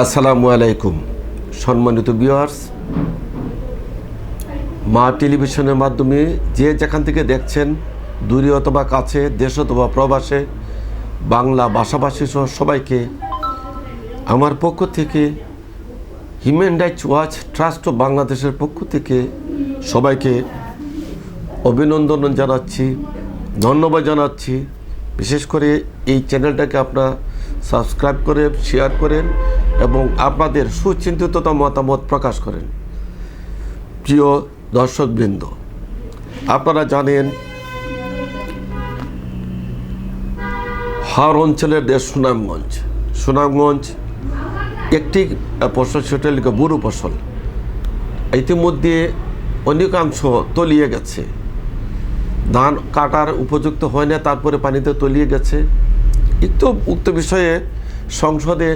আসসালামু আলাইকুম সম্মানিত ভিউয়ার্স, মা টেলিভিশনের মাধ্যমে যে যেখান থেকে দেখছেন, দূরে অথবা কাছে, দেশ অথবা প্রবাসে, বাংলা ভাষাভাষী সহ সবাইকে আমার পক্ষ থেকে, human rights watch trust of বাংলাদেশের পক্ষ থেকে সবাইকে অভিনন্দন জানাচ্ছি, ধন্যবাদ জানাচ্ছি। বিশেষ করে এই চ্যানেলটাকে আপনারা সাবস্ক্রাইব করে শেয়ার করেন এবং আপনাদের সুচিন্তিত মতামত প্রকাশ করেন। প্রিয় দর্শকবৃন্দ, আপনারা জানেন হাওড় অঞ্চলের দেশ সুনামগঞ্জ একটি ফসল, সেটা হল বুরু ফসল। ইতিমধ্যে অনেকাংশ তলিয়ে গেছে, ধান কাটার উপযুক্ত হয় না, তারপরে পানিতে তলিয়ে গেছে। উক্ত বিষয়ে সংসদে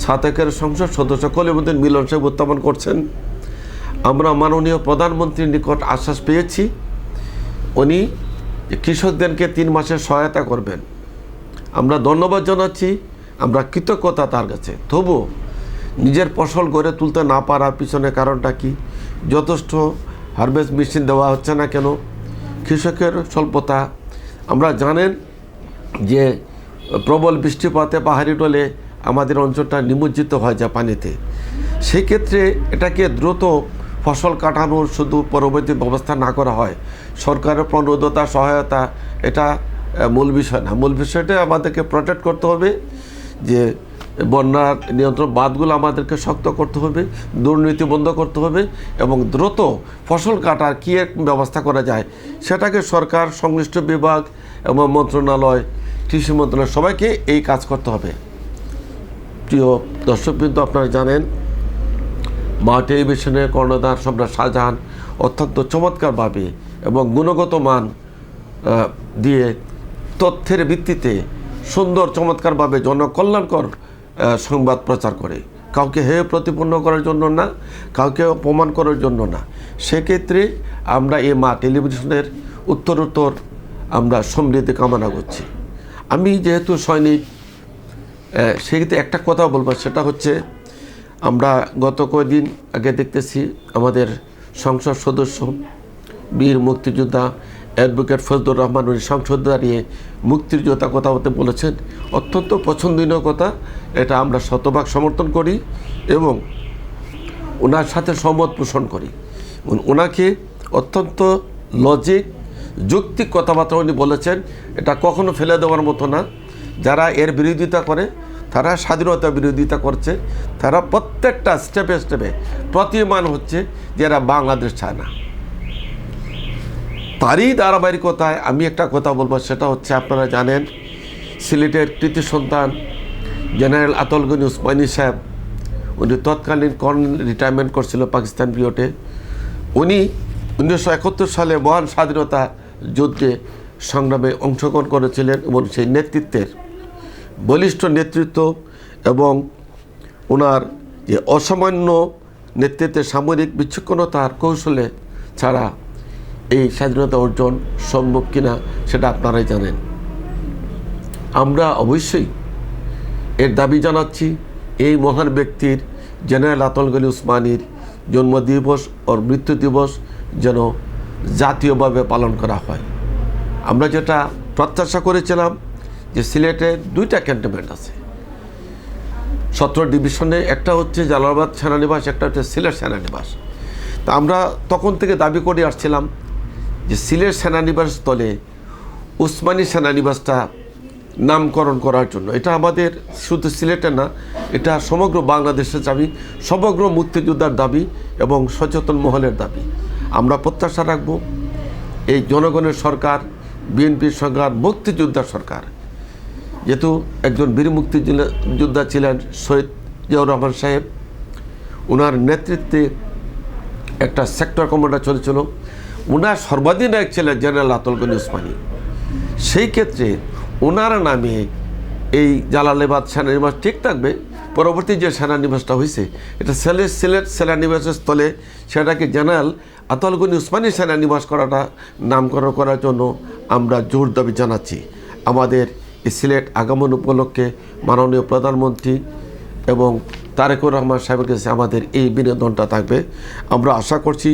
সাতেকের সংসদ সদস্য কলিমুদ্দিন মিলন সাহেব উত্থাপন করছেন। আমরা মাননীয় প্রধানমন্ত্রীর নিকট আশ্বাস পেয়েছি, উনি কৃষকদেরকে 3 মাসের সহায়তা করবেন। আমরা ধন্যবাদ জানাচ্ছি, আমরা কৃতজ্ঞতা তার কাছে। তবুও নিজের ফসল গড়ে তুলতে না পারার পিছনে কারণটা কি? যথেষ্ট হারভেস্ট মেশিন দেওয়া হচ্ছে না কেন? কৃষকের স্বল্পতা। আমরা জানেন যে প্রবল বৃষ্টিপাতে পাহাড়ি টলে আমাদের অঞ্চলটা নিমজ্জিত হয়ে যায় পানিতে। সেই ক্ষেত্রে এটাকে দ্রুত ফসল কাটানোর শুধু পরবর্তী ব্যবস্থা না করা হয়, সরকারের প্রণোদতা সহায়তা, এটা মূল বিষয় না। মূল বিষয়টা আমাদেরকে প্রোটেক্ট করতে হবে, যে বন্যার নিয়ন্ত্রণ বাঁধগুলো আমাদেরকে শক্ত করতে হবে, দুর্নীতি বন্ধ করতে হবে এবং দ্রুত ফসল কাটার কী এক ব্যবস্থা করা যায় সেটাকে সরকার, সংশ্লিষ্ট বিভাগ এবং মন্ত্রণালয়, কৃষি মন্ত্রণালয় সবাইকে এই কাজ করতে হবে। প্রিয় দর্শকবৃন্দ, আপনারা জানেন মা টেলিভিশনের কর্ণধার সম্রাট শাহজাহান অত্যন্ত চমৎকারভাবে এবং গুণগত মান দিয়ে তথ্যের ভিত্তিতে সুন্দর চমৎকারভাবে জনকল্যাণকর সংবাদ প্রচার করে, কাউকে হেয় প্রতিপন্ন করার জন্য না, কাউকে অপমান করার জন্য না। সেক্ষেত্রে আমরা এই মা টেলিভিশনের উত্তরোত্তর আমরা সমৃদ্ধি কামনা করছি। আমি যেহেতু সৈনিক, সেক্ষেত্রে একটা কথা বলবো, সেটা হচ্ছে আমরা গত কয়েকদিন আগে দেখতেছি আমাদের সংসদ সদস্য বীর মুক্তিযোদ্ধা অ্যাডভোকেট ফজলুর রহমান, উনি সংসদে দাঁড়িয়ে মুক্তিযোদ্ধা কথা বলেছেন। অত্যন্ত পছন্দনীয় কথা, এটা আমরা শতভাগ সমর্থন করি এবং ওনার সাথে সহমত পোষণ করি। ওনাকে অত্যন্ত লজিক, যৌক্তিক কথাবার্তা উনি বলেছেন, এটা কখনো ফেলে দেওয়ার মতো না। যারা এর বিরোধিতা করে তারা স্বাধীনতা বিরোধিতা করছে, তারা প্রত্যেকটা স্টেপে স্টেপে প্রতীয়মান হচ্ছে যে এরা বাংলাদেশ চায় না। তারই ধারাবাহিকতায় আমি একটা কথা বলবো, সেটা হচ্ছে আপনারা জানেন সিলেটের কৃতি সন্তান জেনারেল আতল গনি উসমানী সাহেব, উনি তৎকালীন কর্নেল রিটায়ারমেন্ট করছিল পাকিস্তান পিরিয়ডে। উনি 1971 সালে মহান স্বাধীনতা যুদ্ধে সংগ্রামে অংশগ্রহণ করেছিলেন এবং সেই নেতৃত্বের বলিষ্ঠ নেতৃত্ব এবং ওনার যে অসামান্য নেতৃত্বের সামরিক বিচক্ষণতার কৌশলে ছাড়া এই স্বাধীনতা অর্জন সম্ভব কিনা সেটা আপনারাই জানেন। আমরা অবশ্যই এর দাবি জানাচ্ছি, এই মহান ব্যক্তির জেনারেল আতল গনি উসমানীর জন্মদিবস ও মৃত্যু দিবস যেন জাতীয়ভাবে পালন করা হয়। আমরা যেটা প্রত্যাশা করেছিলাম যে সিলেটে 2টা ক্যান্টনমেন্ট আছে 17 ডিভিশনে, একটা হচ্ছে জালালাবাদ সেনানিবাস, একটা হচ্ছে সিলেট সেনানিবাস। তা আমরা তখন থেকে দাবি করে আসছিলাম যে সিলেট সেনানিবাস স্থলে উসমানী সেনানিবাসটা নামকরণ করার জন্য। এটা আমাদের শুধু সিলেটে না, এটা সমগ্র বাংলাদেশের দাবি, সমগ্র মুক্তিযোদ্ধার দাবি এবং সচেতন মহলের দাবি। আমরা প্রত্যাশা রাখব এই জনগণের সরকার, বিএনপির সরকার, মুক্তিযোদ্ধার সরকার, যেহেতু একজন বীর মুক্তিযোদ্ধা ছিলেন শহীদ জিয়াউর রহমান সাহেব, ওনার নেতৃত্বে একটা সেক্টর কমান্ডার চলেছিল, ওনার সর্বাধিনায়ক ছিলেন জেনারেল আতল গনি উসমানী। সেই ক্ষেত্রে ওনার নামে এই জালালাবাদ সেনানিবাস ঠিক থাকবে। পরবর্তী যে সেনানিবাসটা হয়েছে এটা সিলেট সেনানিবাসের স্থলে সেটাকে জেনারেল আতল গনি উসমানী সেনানিবাস করাটা নামকরণ করার জন্য আমরা জোর দাবি জানাচ্ছি। আমাদের এই সিলেট আগমন উপলক্ষে মাননীয় প্রধানমন্ত্রী এবং তারেকুর রহমান সাহেবের কাছে আমাদের এই বিনোদনটা থাকবে। আমরা আশা করছি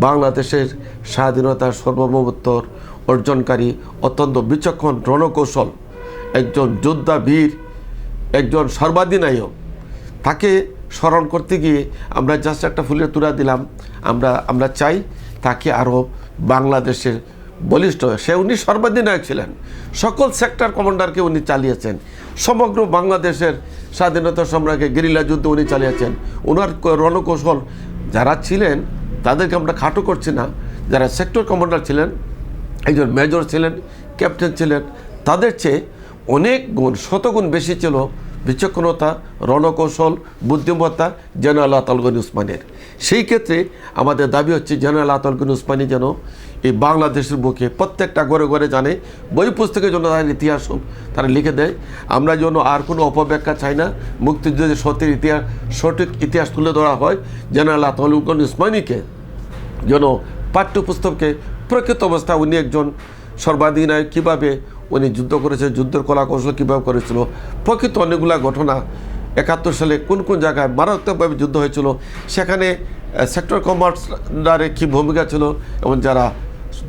বাংলাদেশের স্বাধীনতার সার্বভৌমত্ব অর্জনকারী অত্যন্ত বিচক্ষণ রণকৌশল একজন যোদ্ধা বীর, একজন সর্বাধিনায়ক, তাকে স্মরণ করতে গিয়ে আমরা জাস্ট একটা ফুলের তুলা দিলাম। আমরা চাই তাকে আরও বাংলাদেশের বলিষ্ঠ, উনি সর্বাধিনায়ক ছিলেন, সকল সেক্টর কমান্ডারকে উনি চালিয়েছেন, সমগ্র বাংলাদেশের স্বাধীনতা সংগ্রামে গেরিলা যুদ্ধ উনি চালিয়েছেন। ওনার রণকৌশল যারা ছিলেন তাদেরকে আমরা খাটো করছি না, যারা সেক্টর কমান্ডার ছিলেন, একজন মেজর ছিলেন, ক্যাপ্টেন ছিলেন, তাদের চেয়ে অনেক গুণ, শতগুণ বেশি ছিল বিচক্ষণতা, রণকৌশল, বুদ্ধিমত্তা জেনারেল আতাউল গনি উসমানের। সেই ক্ষেত্রে আমাদের দাবি হচ্ছে জেনারেল আতাউল গনি উসমানী যেন এই বাংলাদেশের বুকে প্রত্যেকটা ঘরে ঘরে জানে, বই পুস্তকের জন্য তাদের ইতিহাস তারা লিখে দেয়। আমরা যেন আর কোনো অপব্যাখ্যা চাই না, মুক্তিযুদ্ধের সঠিক ইতিহাস তুলে ধরা হয়। জেনারেল আতাউল গনি উসমানীকে যেন পাঠ্যপুস্তকে প্রকৃত অবস্থা উনি একজন সর্বাধিনায়ক, কীভাবে উনি যুদ্ধ করেছে, যুদ্ধের কলা কৌশল কীভাবে করেছিল, প্রকৃত অনেকগুলা ঘটনা, 71 সালে কোন কোন জায়গায় মারাত্মকভাবে যুদ্ধ হয়েছিল, সেখানে সেক্টর কমান্ডারের কী ভূমিকা ছিল, এবং যারা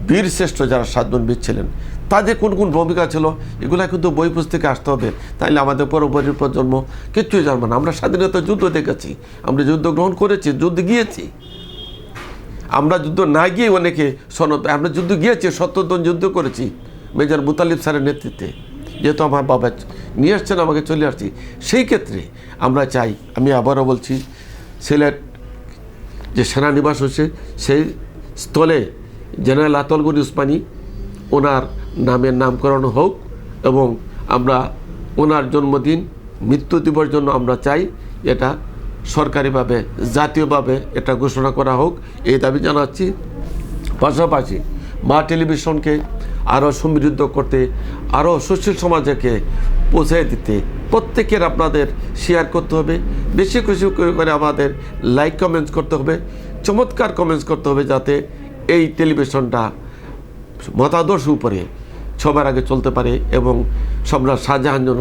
বীরশ্রেষ্ঠ যারা 7 জন বীর ছিলেন তাদের কোন কোন ভূমিকা ছিল, এগুলা কিন্তু বই পুস্তকে আসতে হবে। তাইলে আমাদের পরবর্তী প্রজন্ম কিচ্ছুই জানবে না। আমরা স্বাধীনতা যুদ্ধ দেখেছি, আমরা যুদ্ধ গ্রহণ করেছি, যুদ্ধ গিয়েছি। আমরা যুদ্ধ না গিয়ে অনেকে আমরা যুদ্ধ গিয়েছি, 70 জন যুদ্ধ করেছি মেজর মুতালিব স্যারের নেতৃত্বে, যেহেতু আমার বাবা নিয়ে আসছেন আমাকে চলে আসছি। সেই ক্ষেত্রে আমরা চাই, আমি আবারও বলছি, সিলেট যে সেনানিবাস হচ্ছে সেই স্থলে জেনারেল আতাউল গনি উসমানী ওনার নামের নামকরণ হোক, এবং আমরা ওনার জন্মদিন, মৃত্যু দিবসের জন্য আমরা চাই এটা সরকারিভাবে, জাতীয়ভাবে এটা ঘোষণা করা হোক, এই দাবি জানাচ্ছি। পাশাপাশি মা টেলিভিশনকে আরও সমৃদ্ধ করতে, আরও সুশীল সমাজকে পৌঁছে দিতে প্রত্যেকের আপনাদের শেয়ার করতে হবে, বেশি খুশি করে আমাদের লাইক কমেন্টস করতে হবে, চমৎকার কমেন্টস করতে হবে, যাতে এই টেলিভিশনটা মতাদর্শ উপরে সবার আগে চলতে পারে, এবং সম্রাট শাহজাহান যেন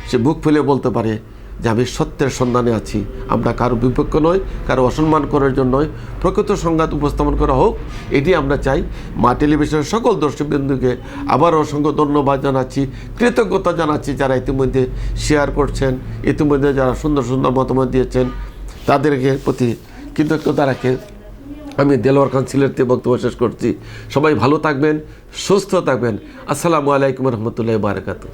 সে বুক ফুলে বলতে পারে যে আমি সত্যের সন্ধানে আছি। আমরা কারো বিপক্ষ নয়, কারো অসম্মান করার জন্য নয়, প্রকৃত সংঘাত উপস্থাপন করা হোক, এটি আমরা চাই। মা টেলিভিশনের সকল দর্শকবৃন্দুকে আবার অসংখ্য ধন্যবাদ জানাচ্ছি, কৃতজ্ঞতা জানাচ্ছি যারা ইতিমধ্যে শেয়ার করছেন, ইতিমধ্যে যারা সুন্দর সুন্দর মতামত দিয়েছেন, তাদেরকে প্রতি কৃতজ্ঞতা রাখে আমি দেলোয়ার খান সিলেটে বক্তব্য শেষ করছি। সবাই ভালো থাকবেন, সুস্থ থাকবেন। আসসালামু আলাইকুম রহমতুল্লাহি ওয়া বারাকাতুহু।